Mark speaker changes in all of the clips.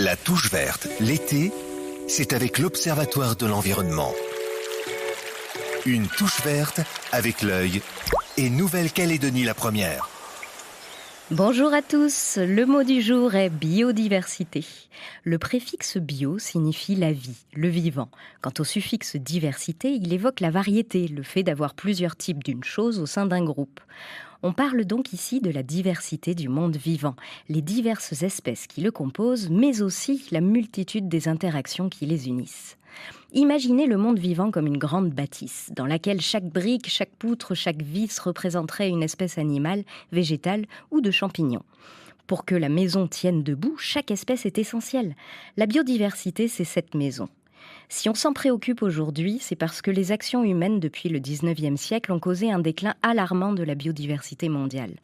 Speaker 1: La touche verte, l'été, c'est avec l'Observatoire de l'environnement. Une touche verte avec l'œil et Nouvelle-Calédonie la première.
Speaker 2: Bonjour à tous, le mot du jour est biodiversité. Le préfixe bio signifie la vie, le vivant. Quant au suffixe diversité, il évoque la variété, le fait d'avoir plusieurs types d'une chose au sein d'un groupe. On parle donc ici de la diversité du monde vivant, les diverses espèces qui le composent, mais aussi la multitude des interactions qui les unissent. Imaginez le monde vivant comme une grande bâtisse, dans laquelle chaque brique, chaque poutre, chaque vis représenterait une espèce animale, végétale ou de champignon. Pour que la maison tienne debout, chaque espèce est essentielle. La biodiversité, c'est cette maison. Si on s'en préoccupe aujourd'hui, c'est parce que les actions humaines depuis le 19e siècle ont causé un déclin alarmant de la biodiversité mondiale.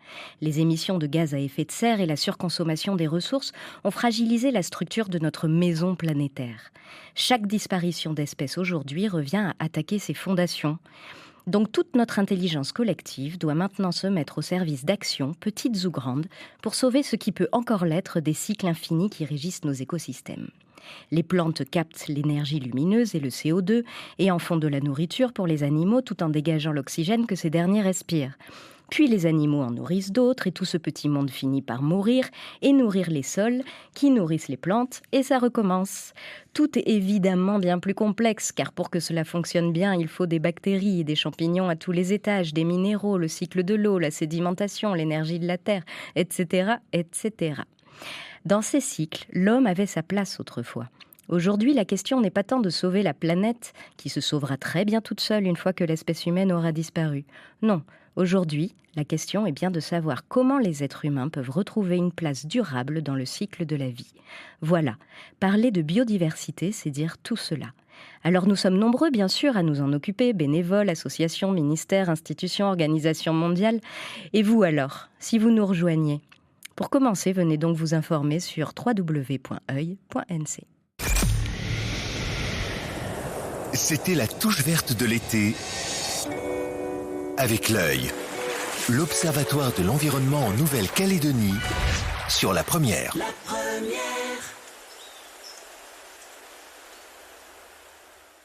Speaker 2: Les émissions de gaz à effet de serre et la surconsommation des ressources ont fragilisé la structure de notre maison planétaire. Chaque disparition d'espèces aujourd'hui revient à attaquer ses fondations. Donc toute notre intelligence collective doit maintenant se mettre au service d'actions, petites ou grandes, pour sauver ce qui peut encore l'être des cycles infinis qui régissent nos écosystèmes. Les plantes captent l'énergie lumineuse et le CO2 et en font de la nourriture pour les animaux tout en dégageant l'oxygène que ces derniers respirent. Puis les animaux en nourrissent d'autres et tout ce petit monde finit par mourir et nourrir les sols qui nourrissent les plantes et ça recommence. Tout est évidemment bien plus complexe car pour que cela fonctionne bien, il faut des bactéries et des champignons à tous les étages, des minéraux, le cycle de l'eau, la sédimentation, l'énergie de la terre, etc., etc. Dans ces cycles, l'homme avait sa place autrefois. Aujourd'hui, la question n'est pas tant de sauver la planète, qui se sauvera très bien toute seule une fois que l'espèce humaine aura disparu. Non, aujourd'hui, la question est bien de savoir comment les êtres humains peuvent retrouver une place durable dans le cycle de la vie. Voilà, parler de biodiversité, c'est dire tout cela. Alors nous sommes nombreux, bien sûr, à nous en occuper, bénévoles, associations, ministères, institutions, organisations mondiales. Et vous alors, si vous nous rejoignez ? Pour commencer, venez donc vous informer sur www.oeil.nc.
Speaker 1: C'était la touche verte de l'été avec l'œil. L'Observatoire de l'environnement en Nouvelle-Calédonie sur la première. La première.